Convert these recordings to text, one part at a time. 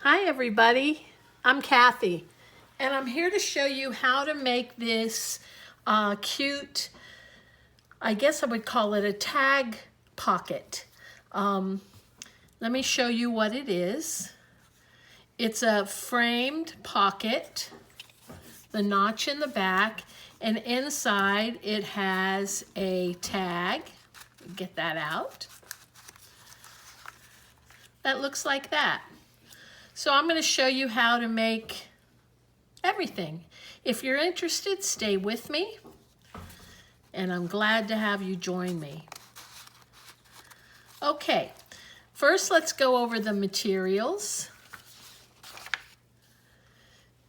Hi everybody, I'm Kathy and I'm here to show you how to make this cute, I guess I would call it a tag pocket. Let me show you what it is. It's a framed pocket, the notch in the back, and inside it has a tag. Get that out. That looks like that. So I'm going to show you how to make everything. If you're interested, stay with me, and I'm glad to have you join me. Okay, first let's go over the materials.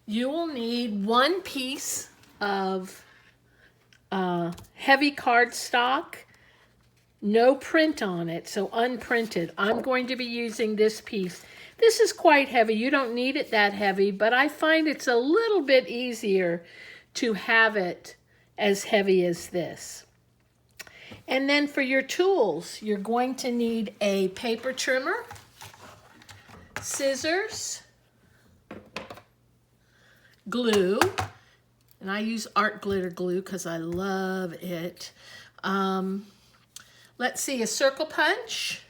You will need one piece of heavy cardstock, no print on it, so unprinted. I'm going to be using this piece. This is quite heavy. You don't need it that heavy, but I find it's a little bit easier to have it as heavy as this. And then for your tools, you're going to need a paper trimmer, scissors, glue, and I use art glitter glue because I love it. Let's see, a circle punch.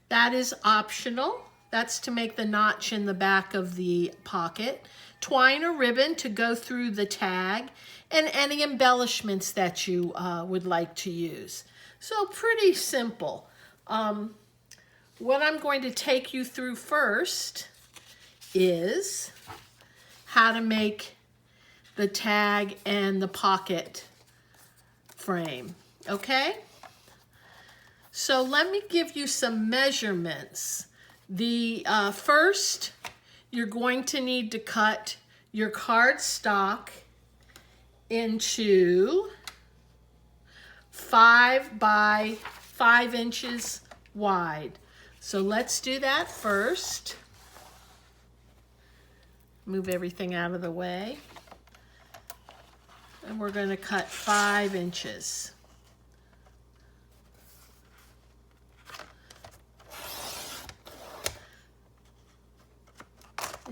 That is optional. That's to make the notch in the back of the pocket. Twine or ribbon to go through the tag, and any embellishments that you would like to use. So pretty simple. What I'm going to take you through first is how to make the tag and the pocket frame, okay? So let me give you some measurements. The first, you're going to need to cut your cardstock into 5 by 5 inches wide. So let's do that first. Move everything out of the way. And we're going to cut 5 inches.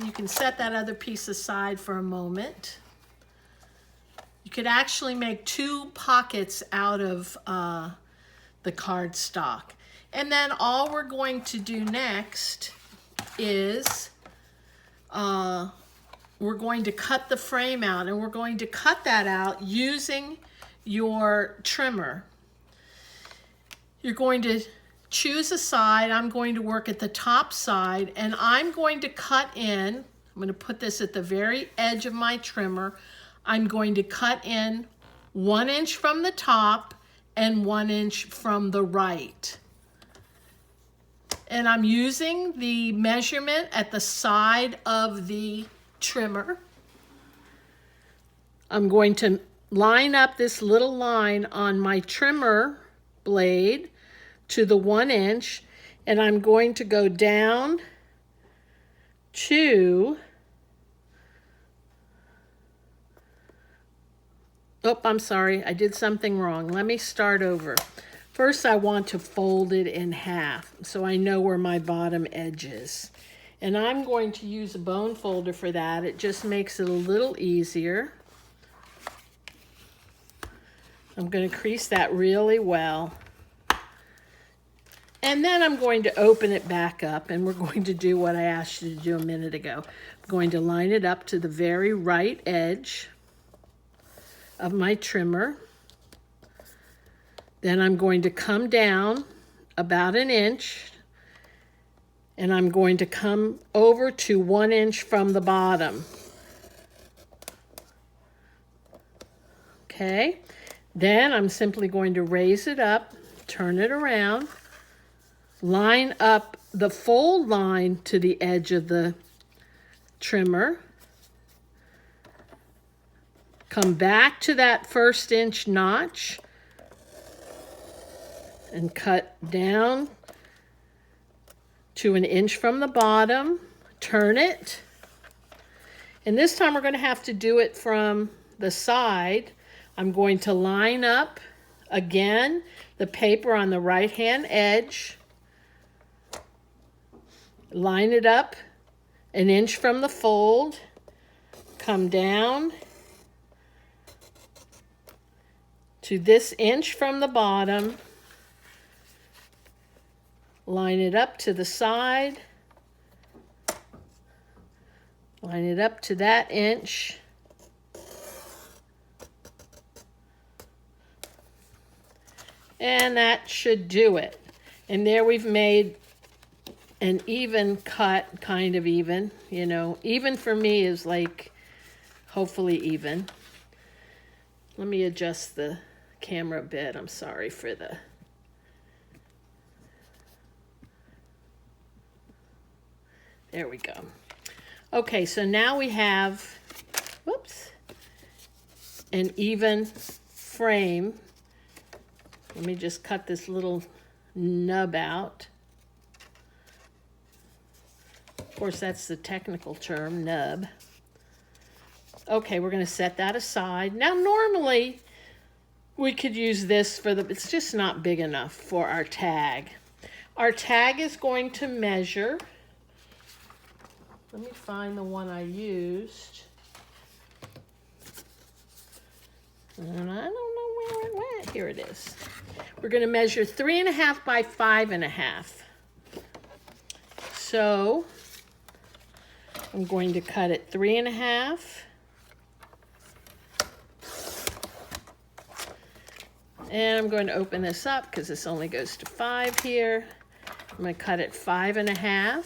You can set that other piece aside for a moment. You could actually make 2 pockets out of the cardstock. And then all we're going to do next is we're going to cut the frame out, and we're going to cut that out using your trimmer. You're going to choose a side. I'm going to work at the top side, and I'm going to cut in. I'm going to put this at the very edge of my trimmer. I'm going to cut in 1 inch from the top and 1 inch from the right. And I'm using the measurement at the side of the trimmer. I'm going to line up this little line on my trimmer blade to the 1 inch, and I'm going to go down to, oh, I'm sorry, I did something wrong. Let me start over. First, I want to fold it in half so I know where my bottom edge is. And I'm going to use a bone folder for that. It just makes it a little easier. I'm going to crease that really well. And then I'm going to open it back up, and we're going to do what I asked you to do a minute ago. I'm going to line it up to the very right edge of my trimmer. Then I'm going to come down about 1 inch, and I'm going to come over to 1 inch from the bottom. Okay, then I'm simply going to raise it up, turn it around, line up the fold line to the edge of the trimmer, come back to that 1st inch notch, and cut down to 1 inch from the bottom, turn it, and this time we're going to have to do it from the side. I'm going to line up again the paper on the right hand edge, line it up 1 inch from the fold, come down to this inch from the bottom, line it up to the side, line it up to that inch, and that should do it. And there we've made an even cut, kind of even, you know. Even for me is like hopefully even. Let me adjust the camera a bit. I'm sorry for the... There we go. Okay, so now we have, whoops, an even frame. Let me just cut this little nub out. Of course, that's the technical term, nub. Okay, we're going to set that aside. Now, normally, we could use this for the, it's just not big enough for our tag. Our tag is going to measure, let me find the one I used. And I don't know where it went. Here it is. We're going to measure 3.5 by 5.5. So I'm going to cut it 3.5. And I'm going to open this up because this only goes to 5 here. I'm going to cut it 5.5.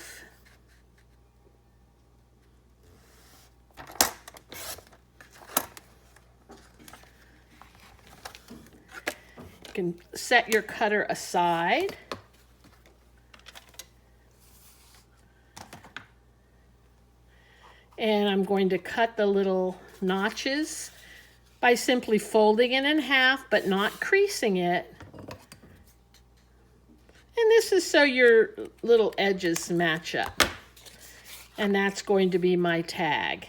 You can set your cutter aside. And I'm going to cut the little notches by simply folding it in half, but not creasing it. And this is so your little edges match up. And that's going to be my tag.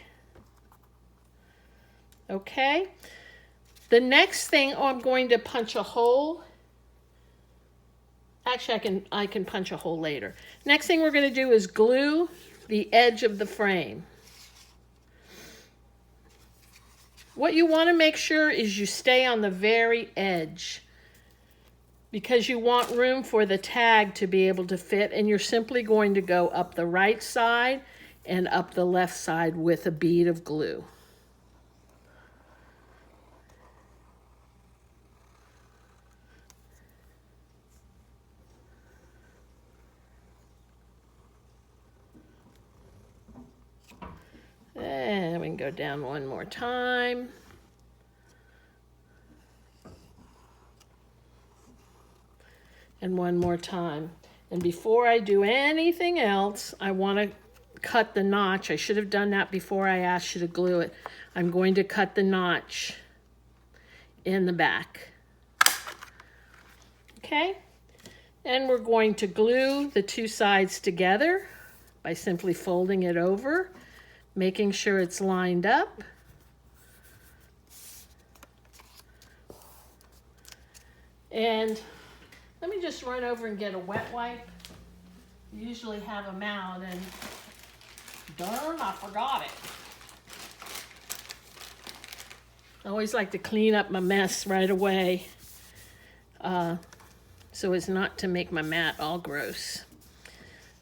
Okay? The next thing, I'm going to punch a hole. Actually, I can punch a hole later. Next thing we're going to do is glue the edge of the frame. What you want to make sure is you stay on the very edge, because you want room for the tag to be able to fit, and you're simply going to go up the right side and up the left side with a bead of glue. And we can go down one more time. And one more time. And before I do anything else, I want to cut the notch. I should have done that before I asked you to glue it. I'm going to cut the notch in the back. Okay? And we're going to glue the two sides together by simply folding it over, making sure it's lined up. And let me just run over and get a wet wipe. I usually have them out, and darn, I forgot it. I always like to clean up my mess right away, so as not to make my mat all gross.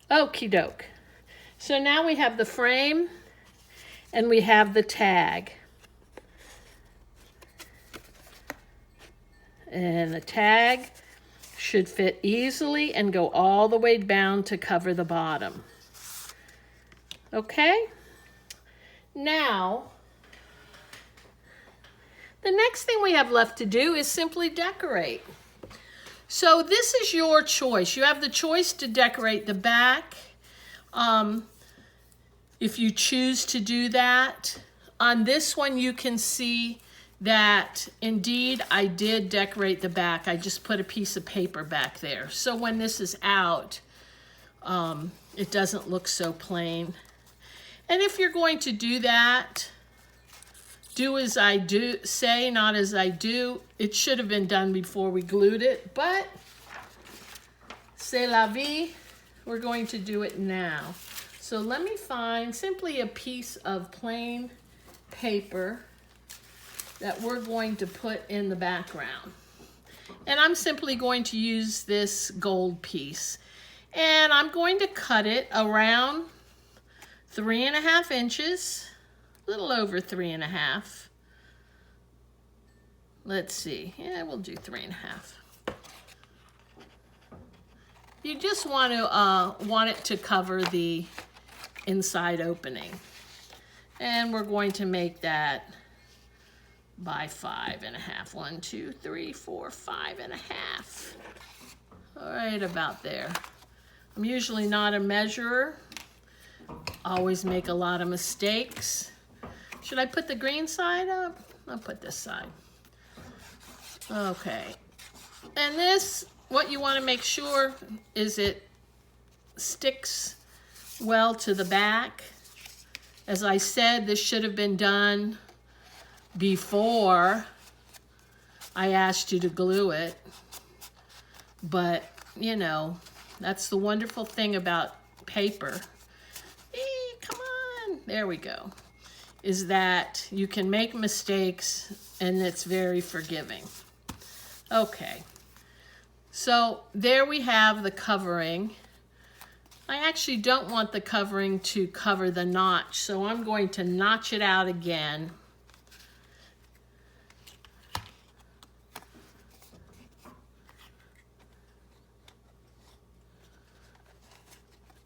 Okie doke. So now we have the frame and we have the tag. And the tag should fit easily and go all the way down to cover the bottom. Okay? Now, the next thing we have left to do is simply decorate. So this is your choice. You have the choice to decorate the back. If you choose to do that. On this one, you can see that indeed I did decorate the back. I just put a piece of paper back there. So when this is out, it doesn't look so plain. And if you're going to do that, do as I do say, not as I do. It should have been done before we glued it, but c'est la vie. We're going to do it now. So let me find simply a piece of plain paper that we're going to put in the background. And I'm simply going to use this gold piece. And I'm going to cut it around 3.5 inches, a little over 3.5. Let's see, yeah, we'll do 3.5. You just want it to cover the inside opening. And we're going to make that by 5.5. 1, 2, 3, 4, 5.5. All right, about there. I'm usually not a measurer. Always make a lot of mistakes. Should I put the green side up? I'll put this side. Okay. And this, what you want to make sure is it sticks well to the back. As I said, this should have been done before I asked you to glue it. But, you know, that's the wonderful thing about paper. Come on. There we go. Is that you can make mistakes and it's very forgiving. Okay. So there we have the covering. I actually don't want the covering to cover the notch, so I'm going to notch it out again.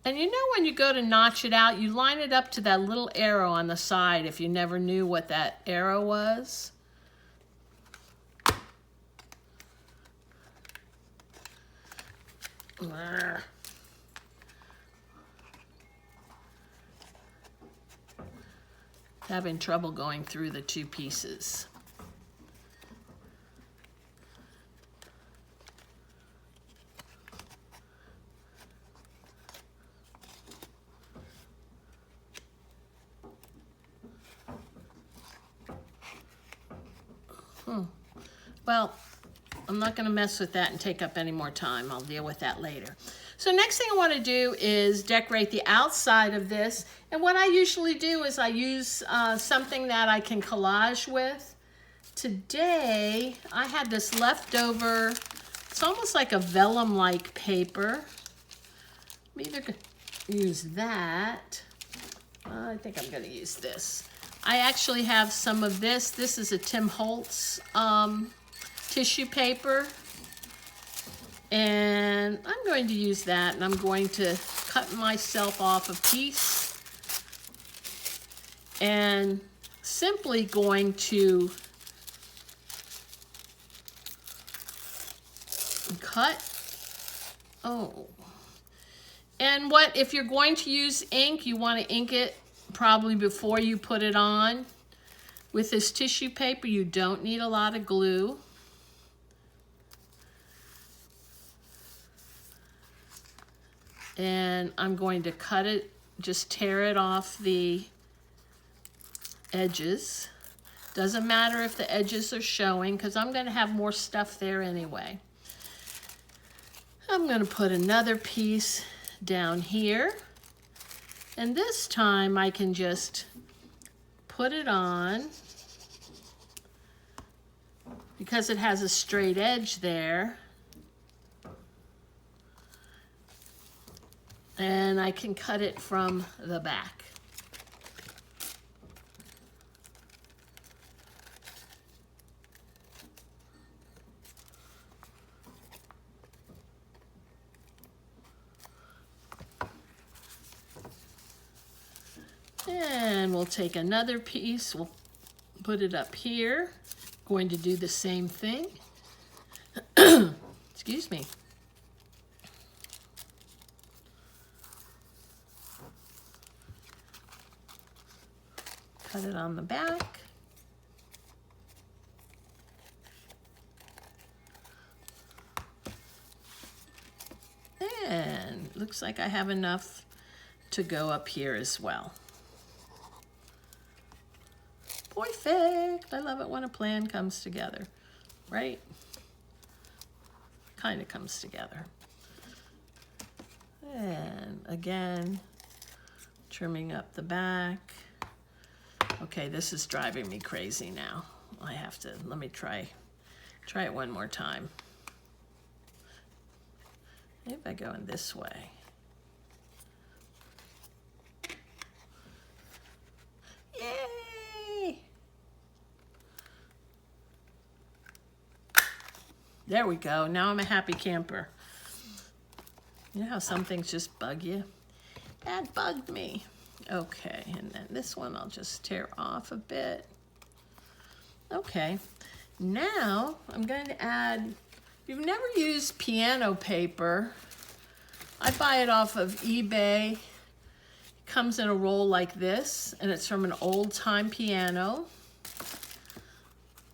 And you know when you go to notch it out, you line it up to that little arrow on the side if you never knew what that arrow was. Having trouble going through the two pieces. Well, I'm not going to mess with that and take up any more time. I'll deal with that later. So next thing I want to do is decorate the outside of this. And what I usually do is I use something that I can collage with. Today, I had this leftover, it's almost like a vellum-like paper. I'm either going to use that. I think I'm going to use this. I actually have some of this. This is a Tim Holtz tissue paper. And I'm going to use that, and I'm going to cut myself off a piece. And simply going to cut. Oh. And if you're going to use ink, you want to ink it probably before you put it on. With this tissue paper, you don't need a lot of glue. And I'm going to cut it, just tear it off the edges. Doesn't matter if the edges are showing, because I'm going to have more stuff there anyway. I'm going to put another piece down here. And this time I can just put it on, because it has a straight edge there. And I can cut it from the back. And we'll take another piece, we'll put it up here. Going to do the same thing. Excuse me. Cut it on the back. And looks like I have enough to go up here as well. Perfect. I love it when a plan comes together, right? Kind of comes together. And again, Trimming up the back. Okay, this is driving me crazy now. I have to, let me try it one more time. Maybe I go in this way. Yay! There we go. Now I'm a happy camper. You know how some things just bug you? That bugged me. Okay, and then this one I'll just tear off a bit. Okay, now I'm going to add, if you've never used piano paper, I buy it off of eBay. It comes in a roll like this, and it's from an old-time piano,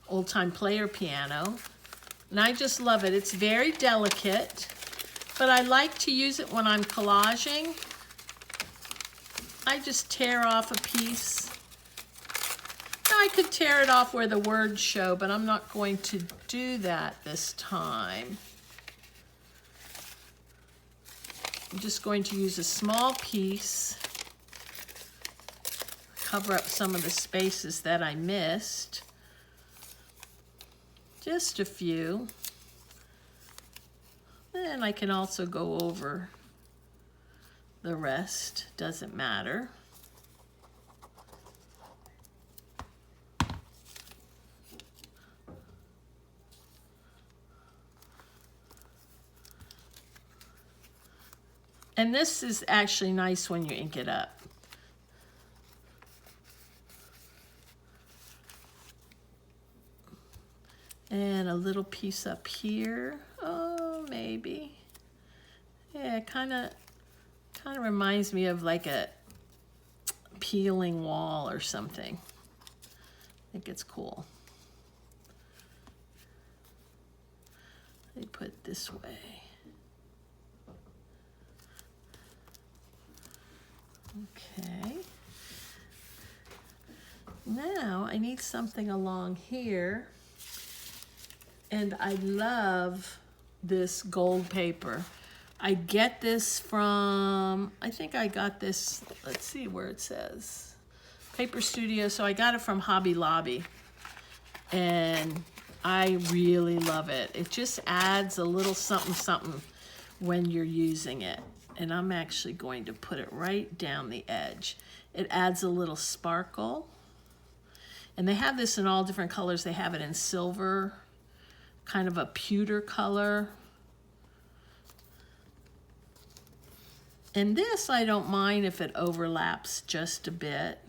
old-time player piano. And I just love it. It's very delicate, but I like to use it when I'm collaging. I just tear off a piece. Now I could tear it off where the words show, but I'm not going to do that this time. I'm just going to use a small piece, cover up some of the spaces that I missed. Just a few. And I can also go over the rest, doesn't matter. And this is actually nice when you ink it up. And a little piece up here. Oh, maybe. Yeah, it kind of reminds me of like a peeling wall or something. I think it's cool. Let me put it this way. Okay. Now I need something along here. And I love this gold paper. I get this from, I think I got this, let's see where it says. Paper Studio, so I got it from Hobby Lobby. And I really love it. It just adds a little something something when you're using it. And I'm actually going to put it right down the edge. It adds a little sparkle. And they have this in all different colors. They have it in silver, kind of a pewter color. And this, I don't mind if it overlaps just a bit.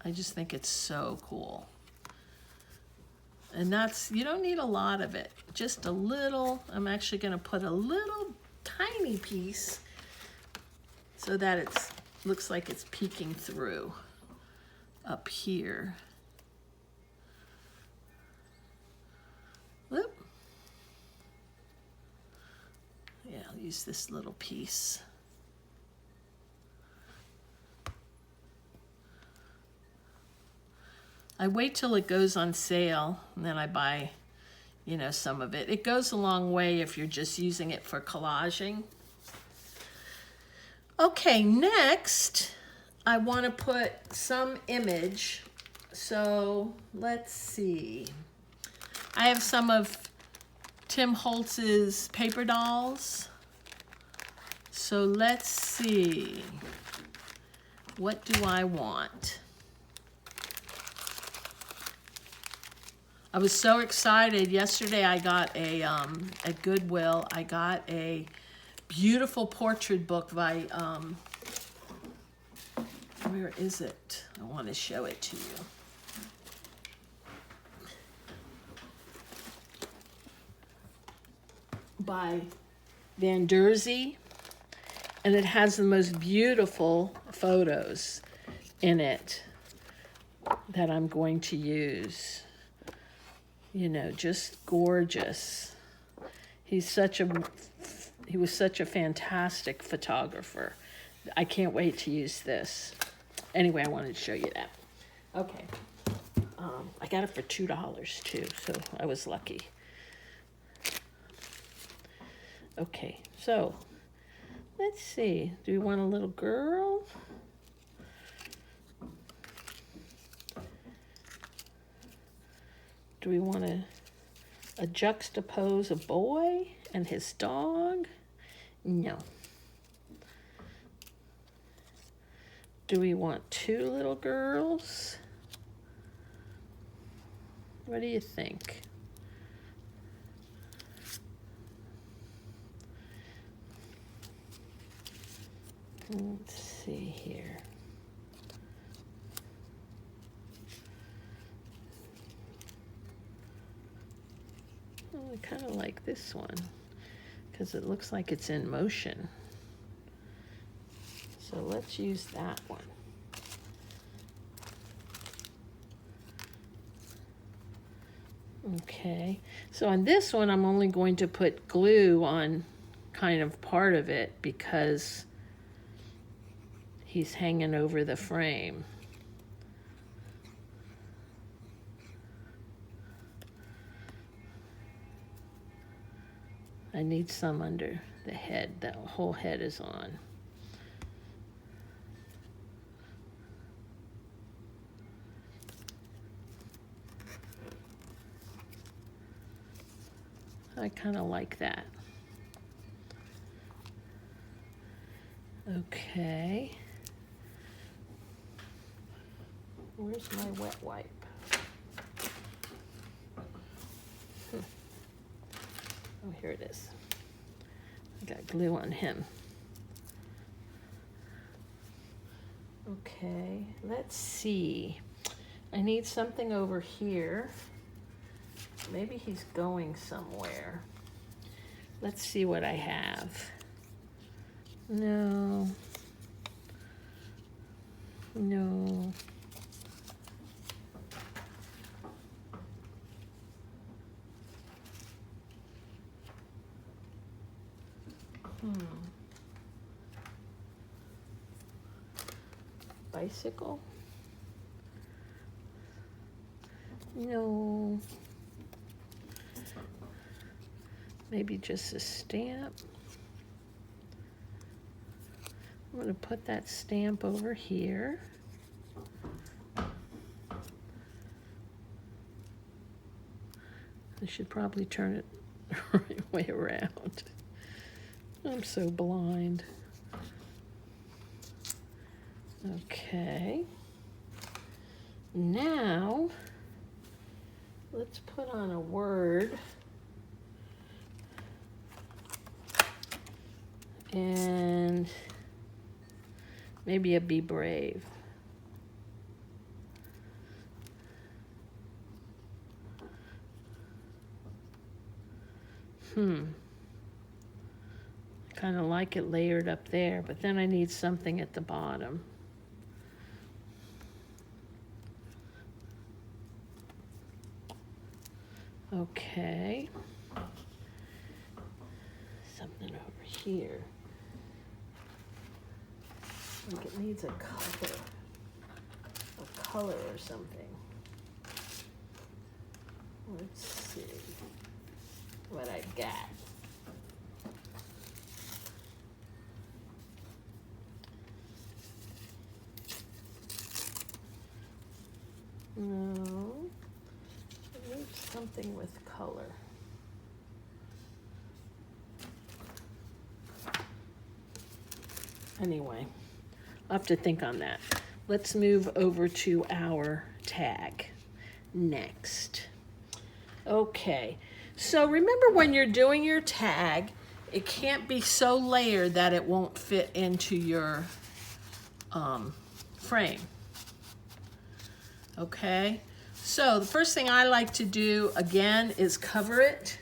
I just think it's so cool. And that's, you don't need a lot of it, just a little. I'm actually gonna put a little tiny piece so that it looks like it's peeking through up here. Whoop. Yeah, I'll use this little piece. I wait till it goes on sale and then I buy, you know, some of it. It goes a long way if you're just using it for collaging. Okay, next I want to put some image. So let's see. I have some of Tim Holtz's paper dolls. So let's see. What do I want? I was so excited. Yesterday I got a, at Goodwill, I got a beautiful portrait book by, where is it? I want to show it to you. By Van Dersey, and it has the most beautiful photos in it that I'm going to use. You know, just gorgeous. He was such a fantastic photographer. I can't wait to use this. Anyway, I wanted to show you that. Okay. I got it for $2 too, so I was lucky. Okay, so Let's see, do we want a little girl? Do we want to juxtapose a boy and his dog? No. Do we want two little girls? What do you think? Let's see here. Oh, I kind of like this one because it looks like it's in motion. So let's use that one. Okay, so on this one, I'm only going to put glue on kind of part of it because he's hanging over the frame. I need some under the head. That whole head is on. I kind of like that. Okay. Where's my wet wipe? Oh, here it is. I got glue on him. Okay, let's see. I need something over here. Maybe he's going somewhere. Let's see what I have. No. No. Bicycle? No. Maybe just a stamp. I'm going to put that stamp over here. I should probably turn it the right way around. I'm so blind. Okay. Now, let's put on a word. And maybe a be brave. Kind of like it layered up there, but then I need something at the bottom. Okay. Something over here. Like it needs a color or something. Let's see what I got. No, it needs something with color. Anyway, I'll have to think on that. Let's move over to our tag next. Okay, so remember when you're doing your tag, it can't be so layered that it won't fit into your frame. Okay, so the first thing I like to do again is cover it.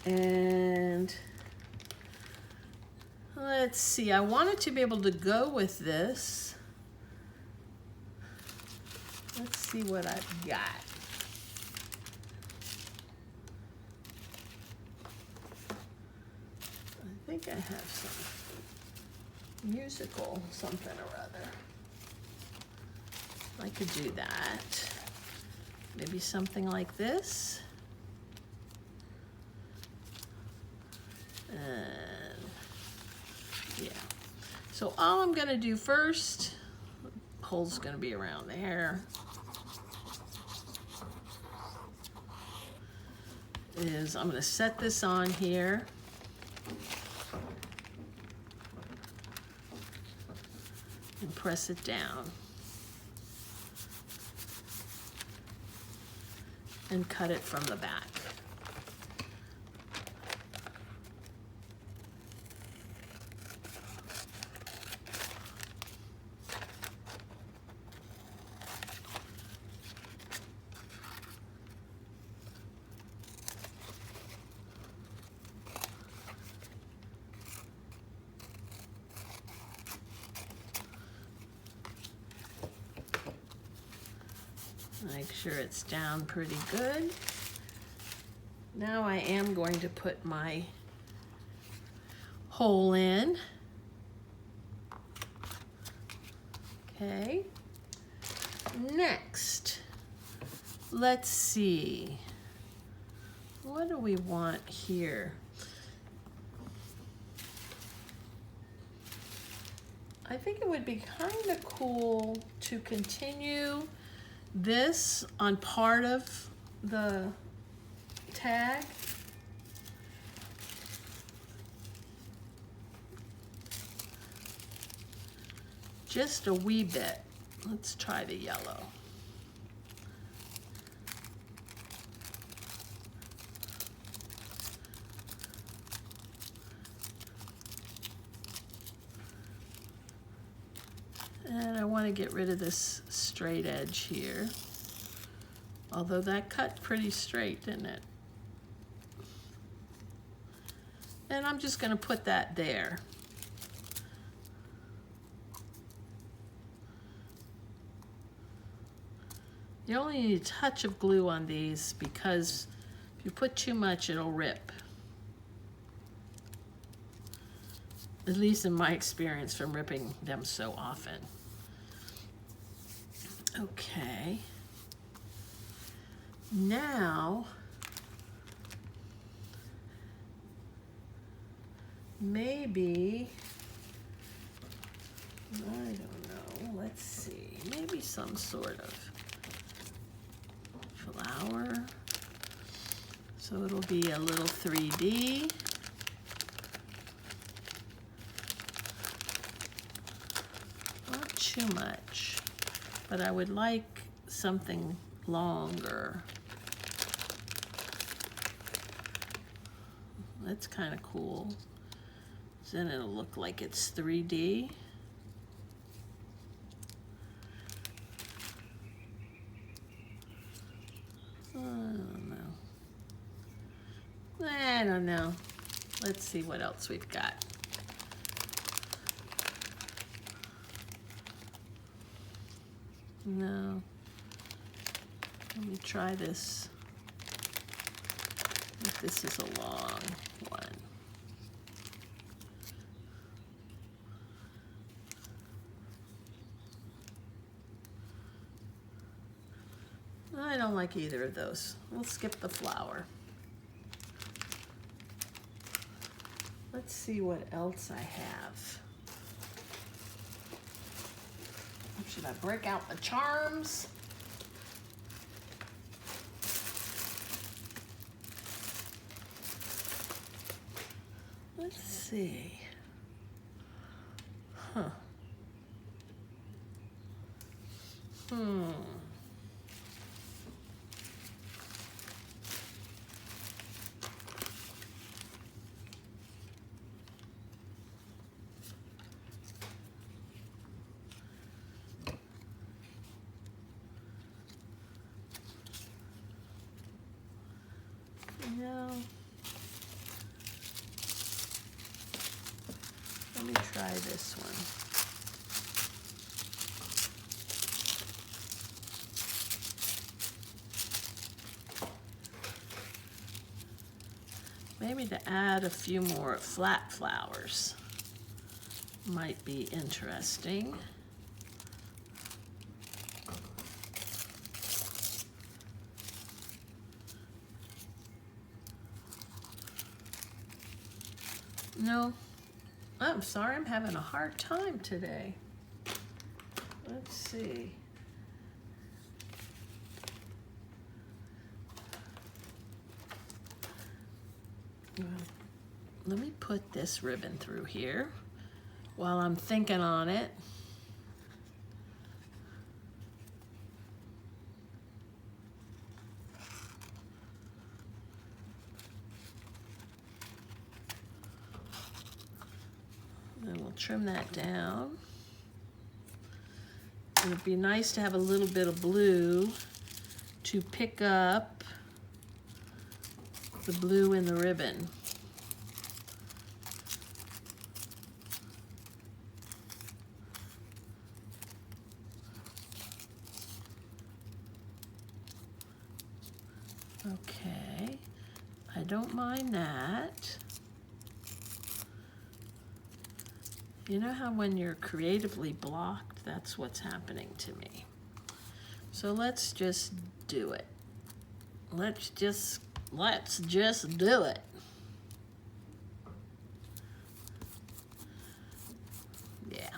And let's see, I wanted to be able to go with this. Let's see what I've got. I think I have some musical something or other. I could do that. Maybe something like this. And So all I'm gonna do first, hole's gonna be around there, is I'm gonna set this on here. And press it down. And cut it from the back. Make sure it's down pretty good. Now I am going to put my hole in. Okay. Next, let's see. What do we want here? I think it would be kind of cool to continue this on part of the tag. Just a wee bit. Let's try the yellow. And I want to get rid of this straight edge here. Although that cut pretty straight, didn't it? And I'm just going to put that there. You only need a touch of glue on these because if you put too much, it'll rip. At least in my experience from ripping them so often. Okay. Now, maybe, I don't know, let's see, maybe some sort of flower. So it'll be a little 3D. Not too much, but I would like something longer. That's kind of cool. Then it'll look like it's 3D. I don't know. Let's see what else we've got. No. Let me try this. If this is a long one. I don't like either of those. We'll skip the flower. Let's see what else I have. Should I break out the charms? Let's see. Huh. No. Let me try this one. Maybe to add a few more flat flowers might be interesting. No, I'm sorry, I'm having a hard time today. Let's see. Let me put this ribbon through here while I'm thinking on it. And we'll trim that down. And it'd be nice to have a little bit of blue to pick up the blue in the ribbon. Okay, I don't mind that. You know how when you're creatively blocked, that's what's happening to me. So let's just do it. Let's just do it. Yeah.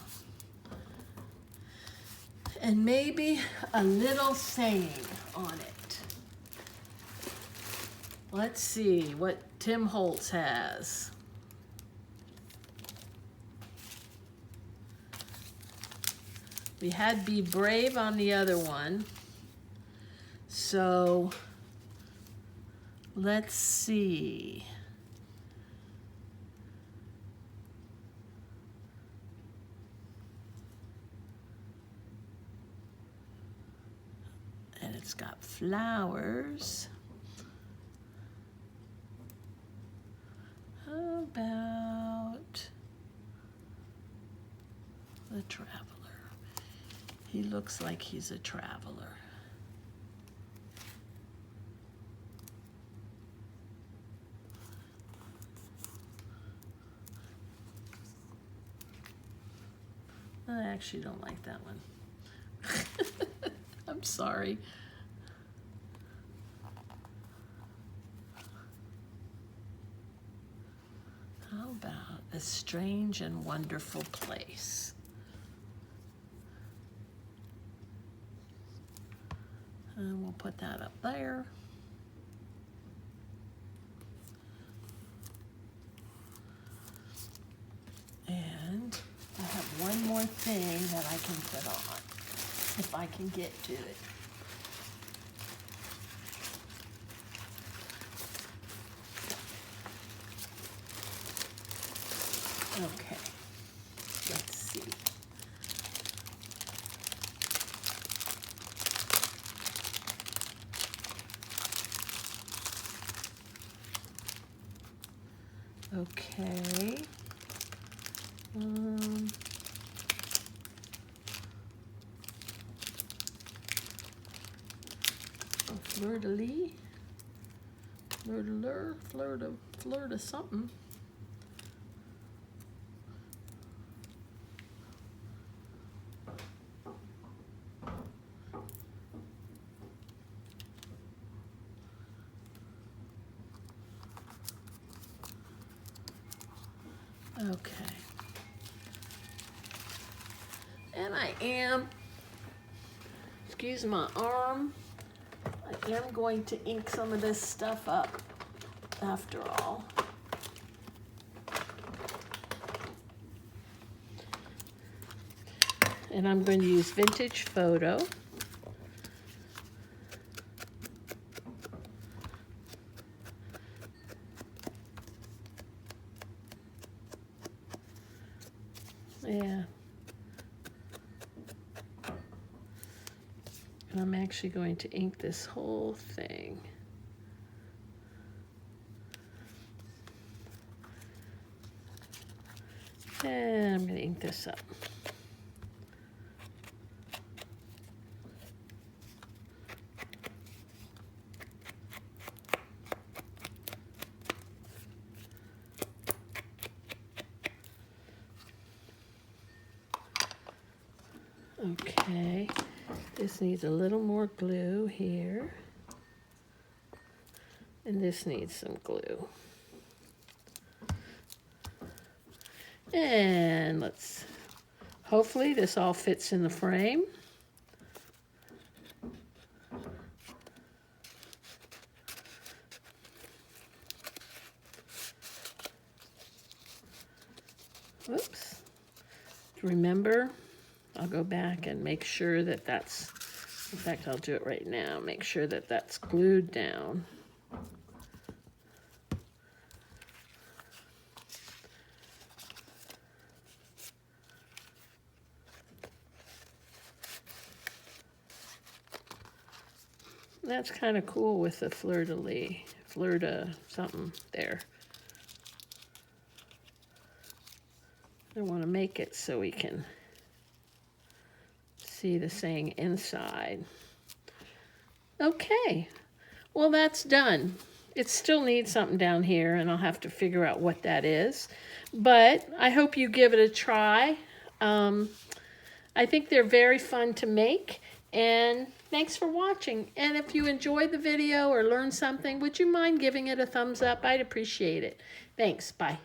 And maybe a little saying on it. Let's see what Tim Holtz has. We had Be Brave on the other one. So let's see. And it's got flowers. How about the traveler? He looks like he's a traveler. I actually don't like that one. I'm sorry. How about A Strange and Wonderful Place? And we'll put that up there. And I have one more thing that I can put on, if I can get to it. Okay, let's see. Okay. Fleur-de-lis, fleur-de-lure, fleur-de something. Okay. And I am, excuse my arm, I am going to ink some of this stuff up after all. And I'm going to use Vintage Photo. Yeah. And I'm actually going to ink this whole thing. And I'm going to ink this up. Okay, this needs a little more glue here, and this needs some glue. And hopefully this all fits in the frame. Whoops. Remember, I'll go back and make sure that that's, in fact, I'll do it right now, make sure that that's glued down. That's kind of cool with the fleur de something there. I want to make it so we can see the saying inside. Okay, well that's done. It still needs something down here and I'll have to figure out what that is. But I hope you give it a try. I think they're very fun to make. And thanks for watching. And if you enjoyed the video or learned something, would you mind giving it a thumbs up? I'd appreciate it. Thanks. Bye.